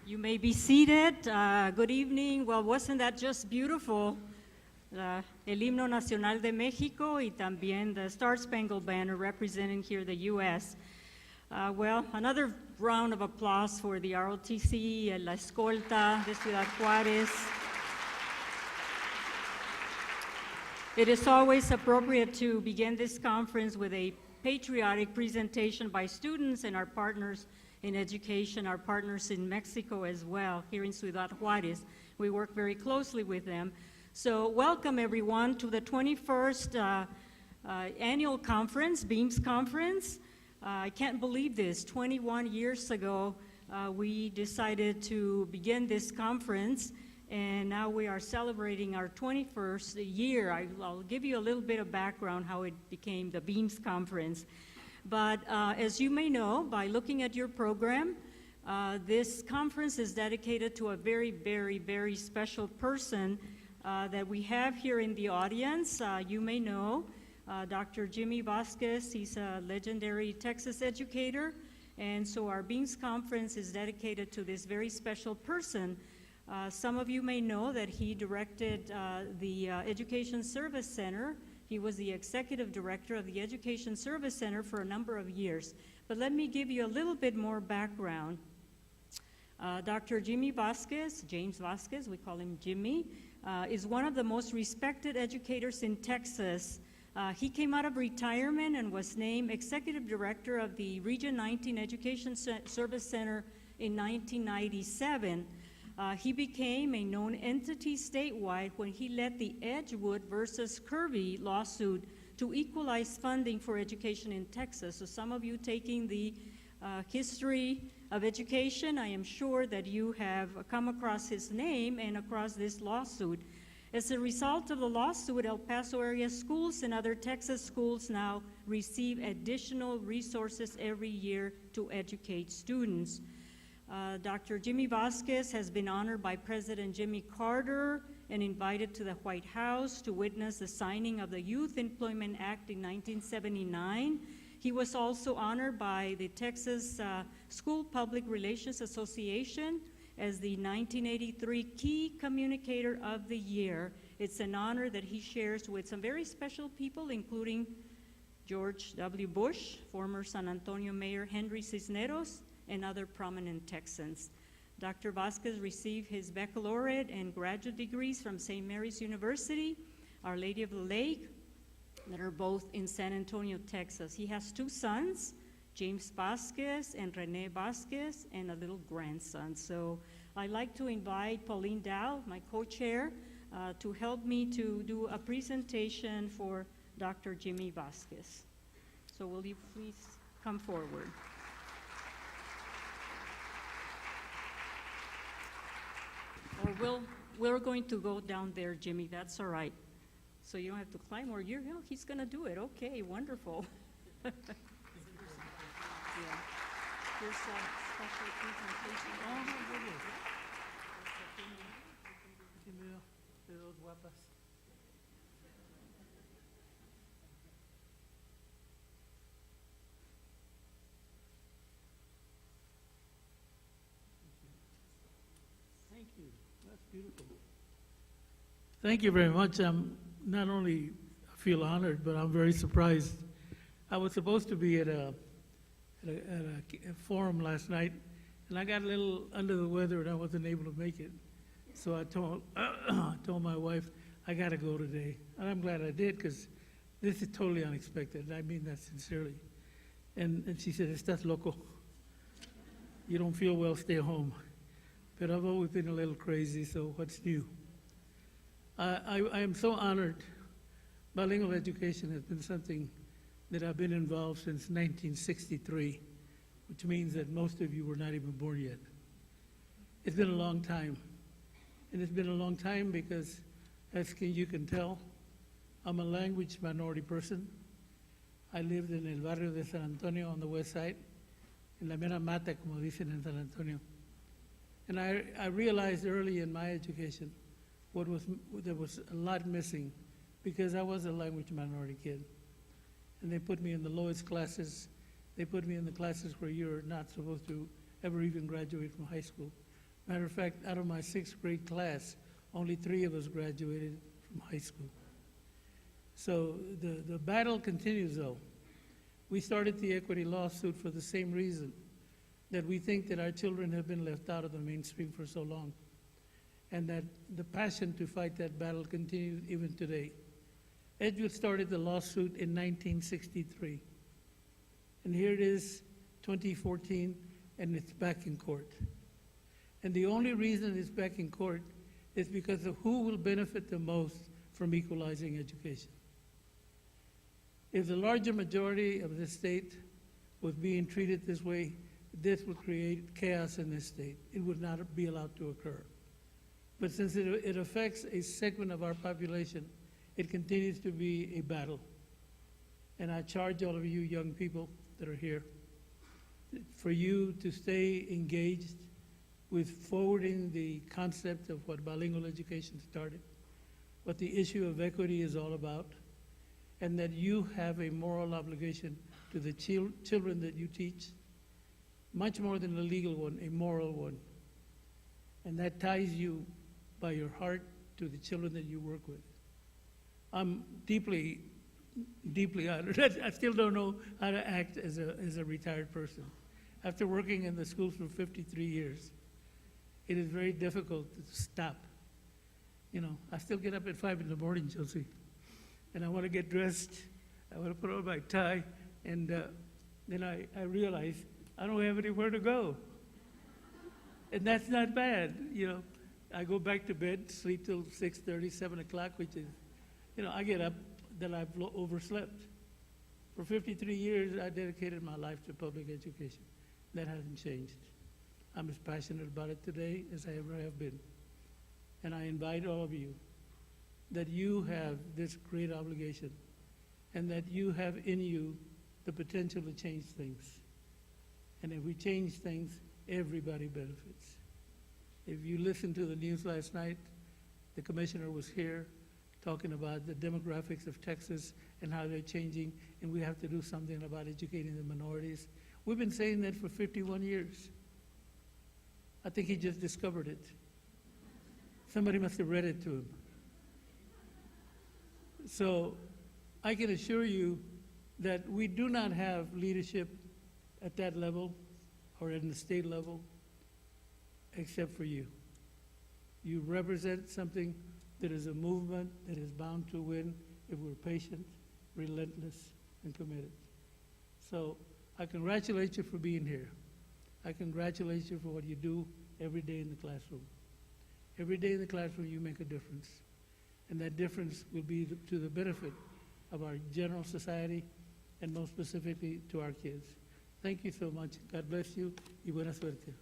You may be seated. Good evening. Well, wasn't that just beautiful? El himno nacional de México y también the Star Spangled Banner representing here the U.S. Well, another round of applause for the ROTC, La Escolta de Ciudad Juárez. It is always appropriate to begin this conference with a patriotic presentation by students and our partners in education, our partners in Mexico as well, here in Ciudad Juárez. We work very closely with them. So welcome everyone to the 21st annual conference, BEEMS conference. I can't believe this, 21 years ago we decided to begin this conference, and now we are celebrating our 21st year. I'll give you a little bit of background how it became the BEEMS conference. But as you may know, by looking at your program, this conference is dedicated to a very, very, very special person that we have here in the audience. You may know Dr. Jimmy Vasquez. He's a legendary Texas educator, and so our BEEMS conference is dedicated to this very special person. Some of you may know that he directed the Education Service Center. He was the executive director of the Education Service Center for a number of years. But let me give you a little bit more background. Dr. Jimmy Vasquez, James Vasquez, we call him Jimmy, is one of the most respected educators in Texas. He came out of retirement and was named executive director of the Region 19 Education Service Center in 1997. He became a known entity statewide when he led the Edgewood versus Kirby lawsuit to equalize funding for education in Texas. So some of you taking the history of education, I am sure that you have come across his name and across this lawsuit. As a result of the lawsuit, El Paso area schools and other Texas schools now receive additional resources every year to educate students. Dr. Jimmy Vasquez has been honored by President Jimmy Carter and invited to the White House to witness the signing of the Youth Employment Act in 1979. He was also honored by the Texas School Public Relations Association as the 1983 Key Communicator of the Year. It's an honor that he shares with some very special people, including George W. Bush, former San Antonio Mayor Henry Cisneros, and other prominent Texans. Dr. Vasquez received his baccalaureate and graduate degrees from St. Mary's University, Our Lady of the Lake, that are both in San Antonio, Texas. He has two sons, James Vasquez and Rene Vasquez, and a little grandson. So I'd like to invite Pauline Dow, my co-chair, to help me to do a presentation for Dr. Jimmy Vasquez. So will you please come forward? Or we're going to go down there, Jimmy, that's all right. So you don't have to climb, or he's gonna do it. Okay, wonderful. Yeah. Here's a special presentation. Oh, my goodness. Thank you. That's beautiful. Thank you very much. I'm not only feel honored, but I'm very surprised. I was supposed to be at a forum last night, and I got a little under the weather and I wasn't able to make it. So I told my wife, I got to go today. And I'm glad I did, because this is totally unexpected. I mean that sincerely. And she said, "Estás loco. You don't feel well, stay home." But I've always been a little crazy, so what's new? I am so honored. Bilingual education has been something that I've been involved since 1963, which means that most of you were not even born yet. It's been a long time. And it's been a long time because, as you can tell, I'm a language minority person. I lived in el barrio de San Antonio on the west side, en la mera mata, como dicen en San Antonio. And I realized early in my education there was a lot missing, because I was a language minority kid. And they put me in the lowest classes. They put me in the classes where you're not supposed to ever even graduate from high school. Matter of fact, out of my sixth grade class, only 3 of us graduated from high school. So the battle continues, though. We started the equity lawsuit for the same reason, that we think that our children have been left out of the mainstream for so long, and that the passion to fight that battle continues even today. Edgewood started the lawsuit in 1963, and here it is, 2014, and it's back in court. And the only reason it's back in court is because of who will benefit the most from equalizing education. If the larger majority of the state was being treated this way, this would create chaos in this state. It would not be allowed to occur. But since it affects a segment of our population, it continues to be a battle. And I charge all of you young people that are here for you to stay engaged with forwarding the concept of what bilingual education started, what the issue of equity is all about, and that you have a moral obligation to the children that you teach, much more than a legal one, a moral one. And that ties you by your heart to the children that you work with. I'm deeply, deeply honored. I still don't know how to act as a retired person. After working in the schools for 53 years, it is very difficult to stop. You know, I still get up at 5 in the morning, Chelsea, and I want to get dressed. I want to put on my tie, and then I realize I don't have anywhere to go. And that's not bad, you know. I go back to bed, sleep till 6:30, 7 o'clock, which is, you know, I get up, then I've overslept. For 53 years, I dedicated my life to public education. That hasn't changed. I'm as passionate about it today as I ever have been. And I invite all of you that you have this great obligation and that you have in you the potential to change things. And if we change things, everybody benefits. If you listened to the news last night, the commissioner was here talking about the demographics of Texas and how they're changing, and we have to do something about educating the minorities. We've been saying that for 51 years. I think he just discovered it. Somebody must have read it to him. So I can assure you that we do not have leadership at that level or at the state level except for you. You represent something that is a movement that is bound to win if we're patient, relentless, and committed. So I congratulate you for being here. I congratulate you for what you do every day in the classroom. Every day in the classroom you make a difference. And that difference will be to the benefit of our general society and most specifically to our kids. Thank you so much. God bless you y buena suerte.